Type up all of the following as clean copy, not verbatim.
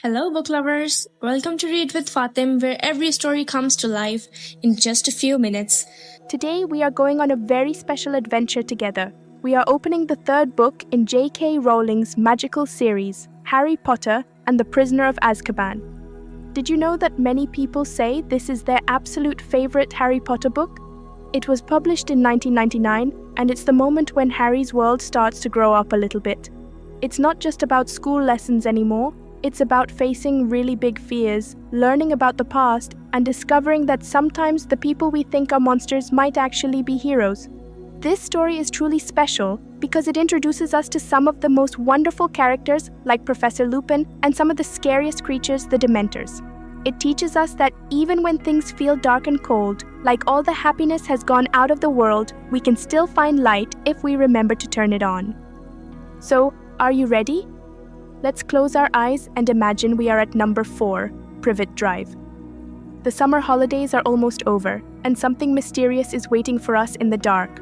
Hello, book lovers! Welcome to Read with Fatim, where every story comes to life in just a few minutes. Today, we are going on a very special adventure together. We are opening the third book in J.K. Rowling's magical series, Harry Potter and the Prisoner of Azkaban. Did you know that many people say this is their absolute favorite Harry Potter book? It was published in 1999, and it's the moment when Harry's world starts to grow up a little bit. It's not just about school lessons anymore. It's about facing really big fears, learning about the past, and discovering that sometimes the people we think are monsters might actually be heroes. This story is truly special because it introduces us to some of the most wonderful characters like Professor Lupin and some of the scariest creatures, the Dementors. It teaches us that even when things feel dark and cold, like all the happiness has gone out of the world, we can still find light if we remember to turn it on. So, are you ready? Let's close our eyes and imagine we are at number 4, Privet Drive. The summer holidays are almost over, and something mysterious is waiting for us in the dark.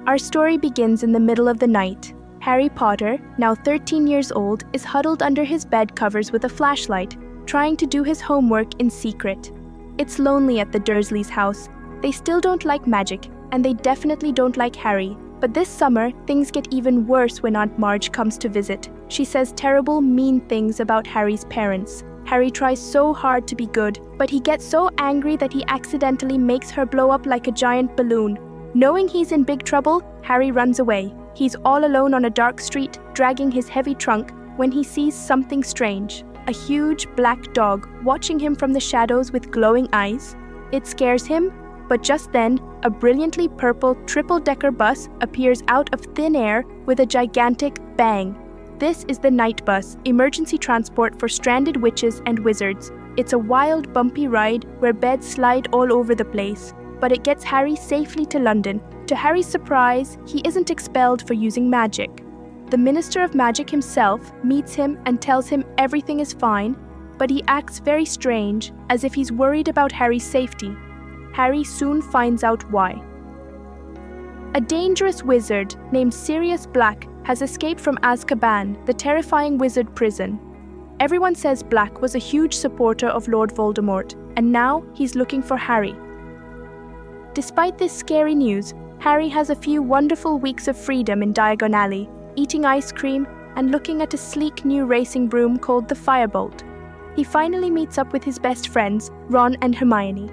Our story begins in the middle of the night. Harry Potter, now 13 years old, is huddled under his bed covers with a flashlight, trying to do his homework in secret. It's lonely at the Dursleys' house. They still don't like magic, and they definitely don't like Harry. But this summer, things get even worse when Aunt Marge comes to visit. She says terrible, mean things about Harry's parents. Harry tries so hard to be good, but he gets so angry that he accidentally makes her blow up like a giant balloon. Knowing he's in big trouble, Harry runs away. He's all alone on a dark street, dragging his heavy trunk, when he sees something strange. A huge black dog watching him from the shadows with glowing eyes. It scares him, but just then, a brilliantly purple triple-decker bus appears out of thin air with a gigantic bang. This is the Night Bus, emergency transport for stranded witches and wizards. It's a wild, bumpy ride where beds slide all over the place, but it gets Harry safely to London. To Harry's surprise, he isn't expelled for using magic. The Minister of Magic himself meets him and tells him everything is fine, but he acts very strange, as if he's worried about Harry's safety. Harry soon finds out why. A dangerous wizard named Sirius Black has escaped from Azkaban, the terrifying wizard prison. Everyone says Black was a huge supporter of Lord Voldemort, and now he's looking for Harry. Despite this scary news, Harry has a few wonderful weeks of freedom in Diagon Alley, eating ice cream and looking at a sleek new racing broom called the Firebolt. He finally meets up with his best friends, Ron and Hermione.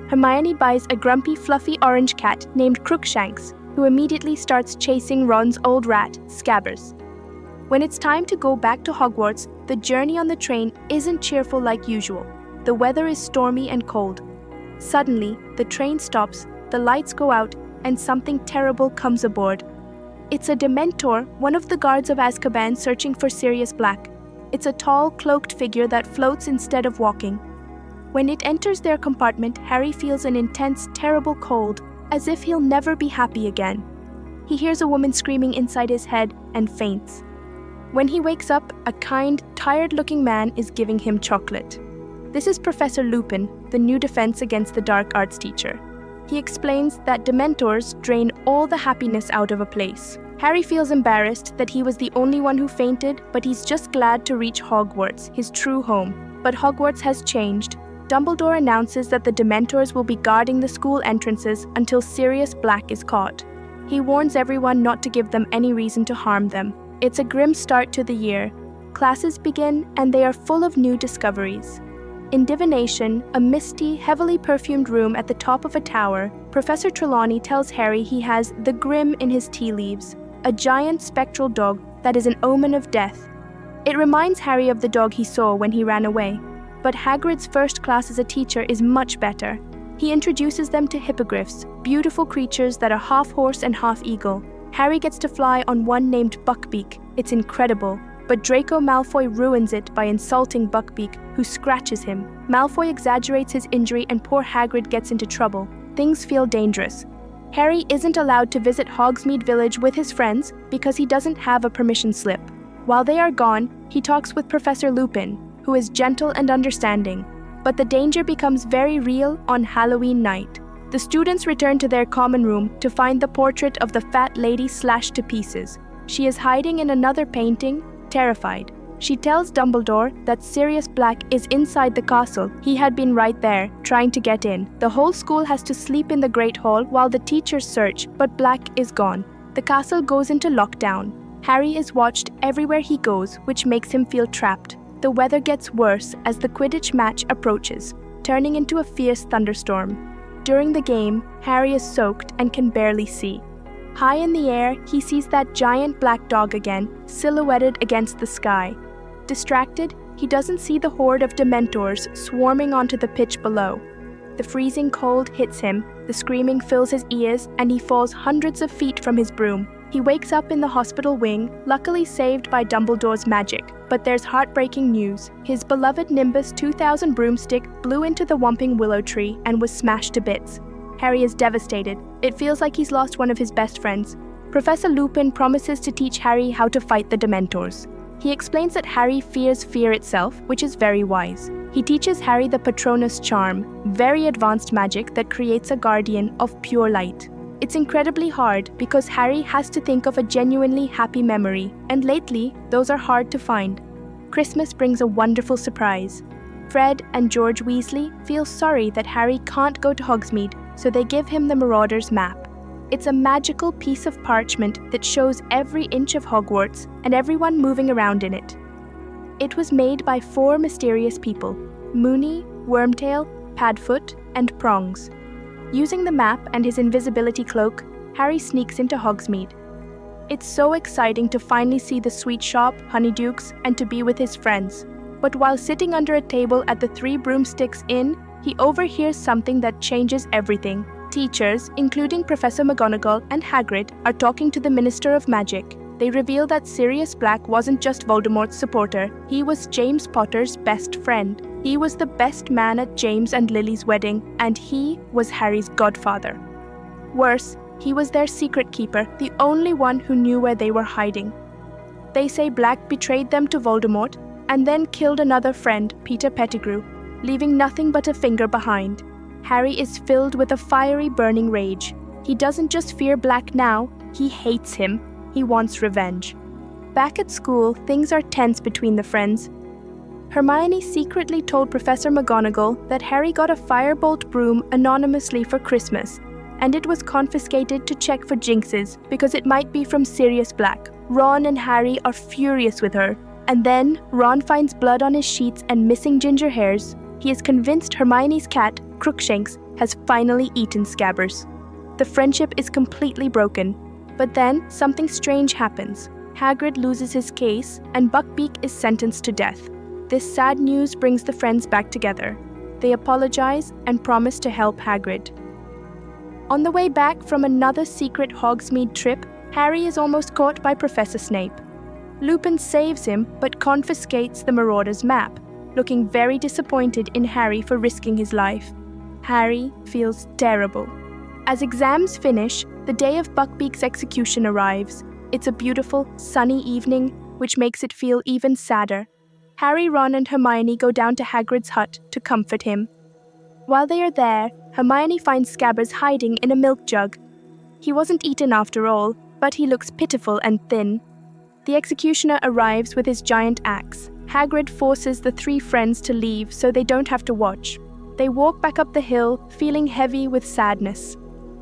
Hermione buys a grumpy, fluffy orange cat named Crookshanks, who immediately starts chasing Ron's old rat, Scabbers. When it's time to go back to Hogwarts, the journey on the train isn't cheerful like usual. The weather is stormy and cold. Suddenly, the train stops, the lights go out, and something terrible comes aboard. It's a Dementor, one of the guards of Azkaban searching for Sirius Black. It's a tall, cloaked figure that floats instead of walking. When it enters their compartment, Harry feels an intense, terrible cold, as if he'll never be happy again. He hears a woman screaming inside his head and faints. When he wakes up, a kind, tired-looking man is giving him chocolate. This is Professor Lupin, the new defense against the dark arts teacher. He explains that Dementors drain all the happiness out of a place. Harry feels embarrassed that he was the only one who fainted, but he's just glad to reach Hogwarts, his true home. But Hogwarts has changed. Dumbledore announces that the Dementors will be guarding the school entrances until Sirius Black is caught. He warns everyone not to give them any reason to harm them. It's a grim start to the year. Classes begin, and they are full of new discoveries. In divination, a misty, heavily perfumed room at the top of a tower, Professor Trelawney tells Harry he has the Grim in his tea leaves, a giant spectral dog that is an omen of death. It reminds Harry of the dog he saw when he ran away. But Hagrid's first class as a teacher is much better. He introduces them to hippogriffs, beautiful creatures that are half horse and half eagle. Harry gets to fly on one named Buckbeak. It's incredible. But Draco Malfoy ruins it by insulting Buckbeak, who scratches him. Malfoy exaggerates his injury and poor Hagrid gets into trouble. Things feel dangerous. Harry isn't allowed to visit Hogsmeade Village with his friends because he doesn't have a permission slip. While they are gone, he talks with Professor Lupin, who is gentle and understanding. But the danger becomes very real on Halloween night. The students return to their common room to find the portrait of the fat lady slashed to pieces. She is hiding in another painting, terrified. She tells Dumbledore that Sirius Black is inside the castle. He had been right there, trying to get in. The whole school has to sleep in the Great Hall while the teachers search, but Black is gone. The castle goes into lockdown. Harry is watched everywhere he goes, which makes him feel trapped. The weather gets worse as the Quidditch match approaches, turning into a fierce thunderstorm. During the game, Harry is soaked and can barely see. High in the air, he sees that giant black dog again, silhouetted against the sky. Distracted, he doesn't see the horde of Dementors swarming onto the pitch below. The freezing cold hits him, the screaming fills his ears, and he falls hundreds of feet from his broom. He wakes up in the hospital wing, luckily saved by Dumbledore's magic. But there's heartbreaking news. His beloved Nimbus 2000 broomstick blew into the Whomping Willow tree and was smashed to bits. Harry is devastated. It feels like he's lost one of his best friends. Professor Lupin promises to teach Harry how to fight the Dementors. He explains that Harry fears fear itself, which is very wise. He teaches Harry the Patronus Charm, very advanced magic that creates a guardian of pure light. It's incredibly hard because Harry has to think of a genuinely happy memory, and lately, those are hard to find. Christmas brings a wonderful surprise. Fred and George Weasley feel sorry that Harry can't go to Hogsmeade, so they give him the Marauder's map. It's a magical piece of parchment that shows every inch of Hogwarts and everyone moving around in it. It was made by 4 mysterious people: Moony, Wormtail, Padfoot, and Prongs. Using the map and his invisibility cloak, Harry sneaks into Hogsmeade. It's so exciting to finally see the sweet shop, Honeydukes, and to be with his friends. But while sitting under a table at the Three Broomsticks Inn, he overhears something that changes everything. Teachers, including Professor McGonagall and Hagrid, are talking to the Minister of Magic. They reveal that Sirius Black wasn't just Voldemort's supporter, he was James Potter's best friend. He was the best man at James and Lily's wedding, and he was Harry's godfather. Worse, he was their secret keeper, the only one who knew where they were hiding. They say Black betrayed them to Voldemort, and then killed another friend, Peter Pettigrew, leaving nothing but a finger behind. Harry is filled with a fiery, burning rage. He doesn't just fear Black now, he hates him. He wants revenge. Back at school, things are tense between the friends. Hermione secretly told Professor McGonagall that Harry got a firebolt broom anonymously for Christmas, and it was confiscated to check for jinxes because it might be from Sirius Black. Ron and Harry are furious with her, and then Ron finds blood on his sheets and missing ginger hairs. He is convinced Hermione's cat, Crookshanks, has finally eaten Scabbers. The friendship is completely broken. But then, something strange happens. Hagrid loses his case, and Buckbeak is sentenced to death. This sad news brings the friends back together. They apologize and promise to help Hagrid. On the way back from another secret Hogsmeade trip, Harry is almost caught by Professor Snape. Lupin saves him, but confiscates the Marauder's map, looking very disappointed in Harry for risking his life. Harry feels terrible. As exams finish, the day of Buckbeak's execution arrives. It's a beautiful, sunny evening, which makes it feel even sadder. Harry, Ron, and Hermione go down to Hagrid's hut to comfort him. While they are there, Hermione finds Scabbers hiding in a milk jug. He wasn't eaten after all, but he looks pitiful and thin. The executioner arrives with his giant axe. Hagrid forces the 3 friends to leave so they don't have to watch. They walk back up the hill, feeling heavy with sadness.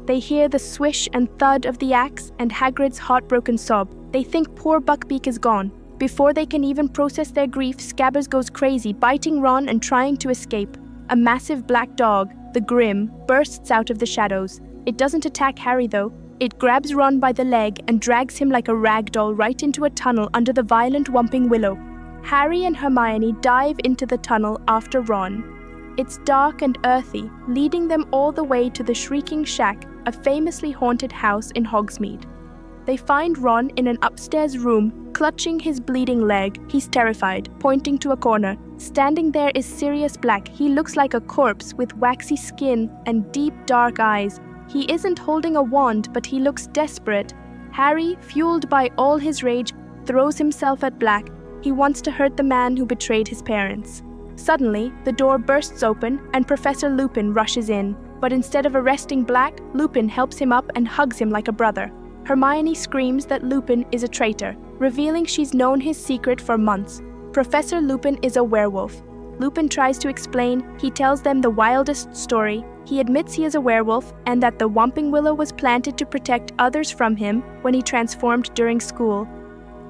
They hear the swish and thud of the axe and Hagrid's heartbroken sob. They think poor Buckbeak is gone. Before they can even process their grief, Scabbers goes crazy, biting Ron and trying to escape. A massive black dog, the Grim, bursts out of the shadows. It doesn't attack Harry though. It grabs Ron by the leg and drags him like a rag doll right into a tunnel under the violent Whomping Willow. Harry and Hermione dive into the tunnel after Ron. It's dark and earthy, leading them all the way to the Shrieking Shack, a famously haunted house in Hogsmeade. They find Ron in an upstairs room, clutching his bleeding leg. He's terrified, pointing to a corner. Standing there is Sirius Black. He looks like a corpse with waxy skin and deep dark eyes. He isn't holding a wand, but he looks desperate. Harry, fueled by all his rage, throws himself at Black. He wants to hurt the man who betrayed his parents. Suddenly, the door bursts open and Professor Lupin rushes in. But instead of arresting Black, Lupin helps him up and hugs him like a brother. Hermione screams that Lupin is a traitor, revealing she's known his secret for months. Professor Lupin is a werewolf. Lupin tries to explain. He tells them the wildest story. He admits he is a werewolf and that the Whomping Willow was planted to protect others from him when he transformed during school.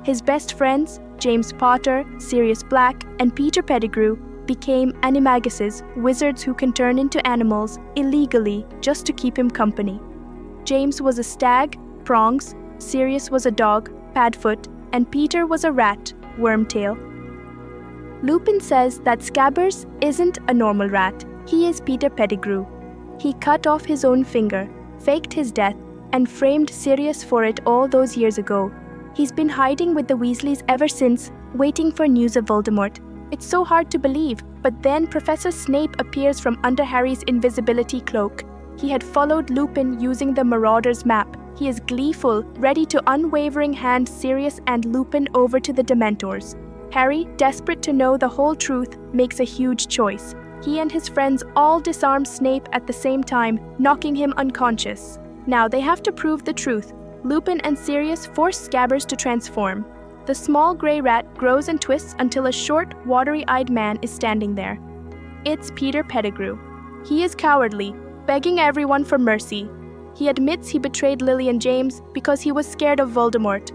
His best friends, James Potter, Sirius Black, and Peter Pettigrew, became animaguses, wizards who can turn into animals illegally just to keep him company. James was a stag, Prongs, Sirius was a dog, Padfoot, and Peter was a rat, Wormtail. Lupin says that Scabbers isn't a normal rat. He is Peter Pettigrew. He cut off his own finger, faked his death, and framed Sirius for it all those years ago. He's been hiding with the Weasleys ever since, waiting for news of Voldemort. It's so hard to believe, but then Professor Snape appears from under Harry's invisibility cloak. He had followed Lupin using the Marauder's map. He is gleeful, ready to unwavering hand Sirius and Lupin over to the Dementors. Harry, desperate to know the whole truth, makes a huge choice. He and his friends all disarm Snape at the same time, knocking him unconscious. Now they have to prove the truth. Lupin and Sirius force Scabbers to transform. The small grey rat grows and twists until a short, watery-eyed man is standing there. It's Peter Pettigrew. He is cowardly, begging everyone for mercy. He admits he betrayed Lily and James because he was scared of Voldemort.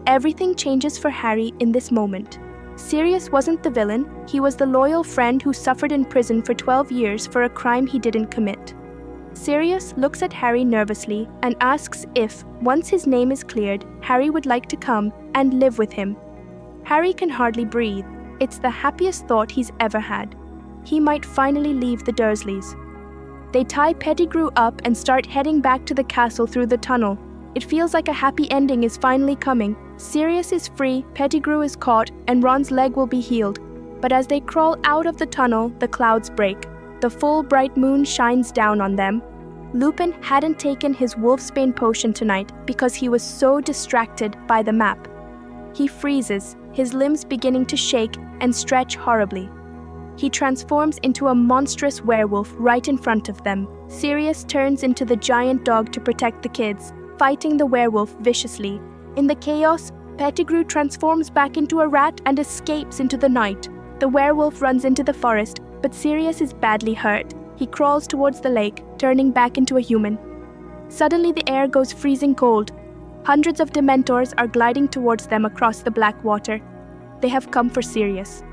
Everything changes for Harry in this moment. Sirius wasn't the villain, he was the loyal friend who suffered in prison for 12 years for a crime he didn't commit. Sirius looks at Harry nervously and asks if, once his name is cleared, Harry would like to come and live with him. Harry can hardly breathe. It's the happiest thought he's ever had. He might finally leave the Dursleys. They tie Pettigrew up and start heading back to the castle through the tunnel. It feels like a happy ending is finally coming. Sirius is free, Pettigrew is caught, and Ron's leg will be healed. But as they crawl out of the tunnel, the clouds break. The full bright moon shines down on them. Lupin hadn't taken his Wolfsbane potion tonight because he was so distracted by the map. He freezes, his limbs beginning to shake and stretch horribly. He transforms into a monstrous werewolf right in front of them. Sirius turns into the giant dog to protect the kids, fighting the werewolf viciously. In the chaos, Pettigrew transforms back into a rat and escapes into the night. The werewolf runs into the forest, but Sirius is badly hurt. He crawls towards the lake, turning back into a human. Suddenly the air goes freezing cold. Hundreds of Dementors are gliding towards them across the black water. They have come for Sirius.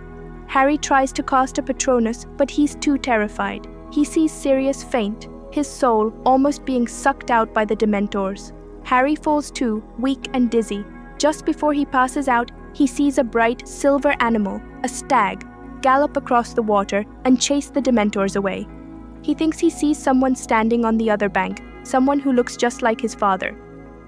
Harry tries to cast a Patronus, but he's too terrified. He sees Sirius faint, his soul almost being sucked out by the Dementors. Harry falls too, weak and dizzy. Just before he passes out, he sees a bright silver animal, a stag, gallop across the water and chase the Dementors away. He thinks he sees someone standing on the other bank, someone who looks just like his father.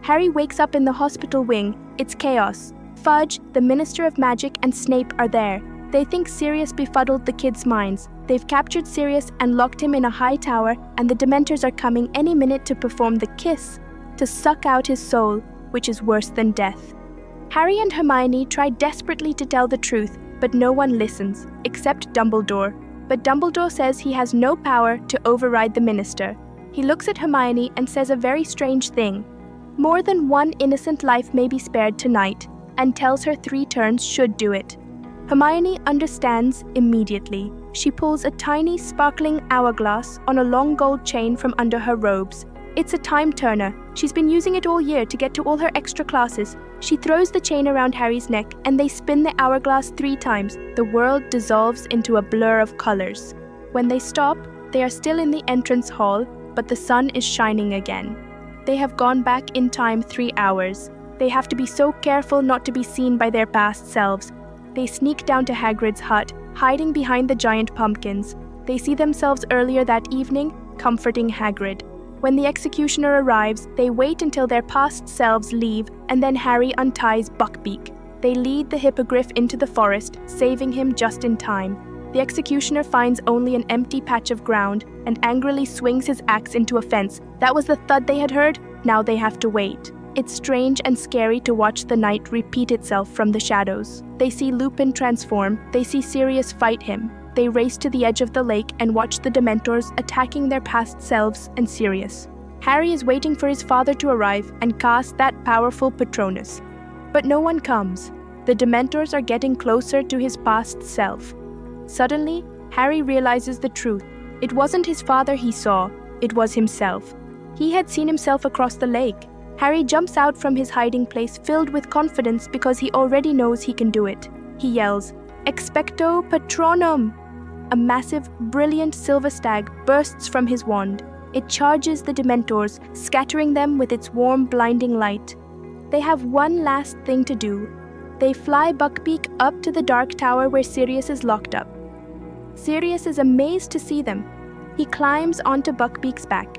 Harry wakes up in the hospital wing. It's chaos. Fudge, the Minister of Magic, and Snape are there. They think Sirius befuddled the kids' minds. They've captured Sirius and locked him in a high tower, and the Dementors are coming any minute to perform the kiss, to suck out his soul, which is worse than death. Harry and Hermione try desperately to tell the truth, but no one listens, except Dumbledore. But Dumbledore says he has no power to override the minister. He looks at Hermione and says a very strange thing. More than one innocent life may be spared tonight, and tells her 3 turns should do it. Hermione understands immediately. She pulls a tiny, sparkling hourglass on a long gold chain from under her robes. It's a time turner. She's been using it all year to get to all her extra classes. She throws the chain around Harry's neck, and they spin the hourglass 3 times. The world dissolves into a blur of colors. When they stop, they are still in the entrance hall, but the sun is shining again. They have gone back in time 3 hours. They have to be so careful not to be seen by their past selves. They sneak down to Hagrid's hut, hiding behind the giant pumpkins. They see themselves earlier that evening, comforting Hagrid. When the executioner arrives, they wait until their past selves leave, and then Harry unties Buckbeak. They lead the hippogriff into the forest, saving him just in time. The executioner finds only an empty patch of ground and angrily swings his axe into a fence. That was the thud they had heard. Now they have to wait. It's strange and scary to watch the night repeat itself from the shadows. They see Lupin transform. They see Sirius fight him. They race to the edge of the lake and watch the Dementors attacking their past selves and Sirius. Harry is waiting for his father to arrive and cast that powerful Patronus. But no one comes. The Dementors are getting closer to his past self. Suddenly, Harry realizes the truth. It wasn't his father he saw, it was himself. He had seen himself across the lake. Harry jumps out from his hiding place filled with confidence because he already knows he can do it. He yells, "Expecto Patronum!" A massive, brilliant silver stag bursts from his wand. It charges the Dementors, scattering them with its warm, blinding light. They have one last thing to do. They fly Buckbeak up to the dark tower where Sirius is locked up. Sirius is amazed to see them. He climbs onto Buckbeak's back.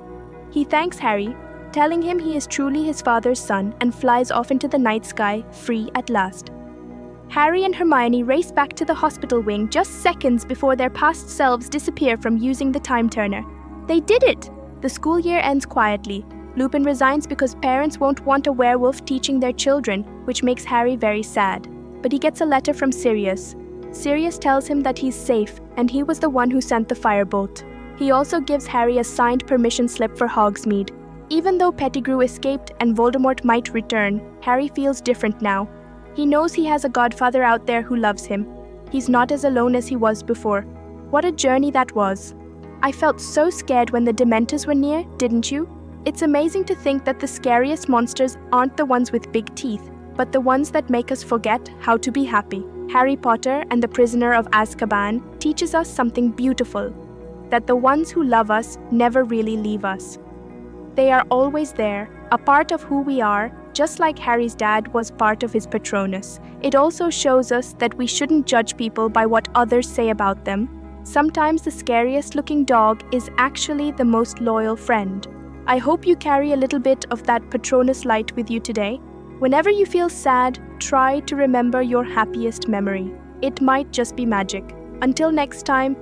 He thanks Harry, telling him he is truly his father's son, and flies off into the night sky, free at last. Harry and Hermione race back to the hospital wing just seconds before their past selves disappear from using the time turner. They did it! The school year ends quietly. Lupin resigns because parents won't want a werewolf teaching their children, which makes Harry very sad. But he gets a letter from Sirius. Sirius tells him that he's safe, and he was the one who sent the firebolt. He also gives Harry a signed permission slip for Hogsmeade. Even though Pettigrew escaped and Voldemort might return, Harry feels different now. He knows he has a godfather out there who loves him. He's not as alone as he was before. What a journey that was. I felt so scared when the Dementors were near, didn't you? It's amazing to think that the scariest monsters aren't the ones with big teeth, but the ones that make us forget how to be happy. Harry Potter and the Prisoner of Azkaban teaches us something beautiful, that the ones who love us never really leave us. They are always there, a part of who we are, just like Harry's dad was part of his Patronus. It also shows us that we shouldn't judge people by what others say about them. Sometimes the scariest looking dog is actually the most loyal friend. I hope you carry a little bit of that Patronus light with you today. Whenever you feel sad, try to remember your happiest memory. It might just be magic. Until next time,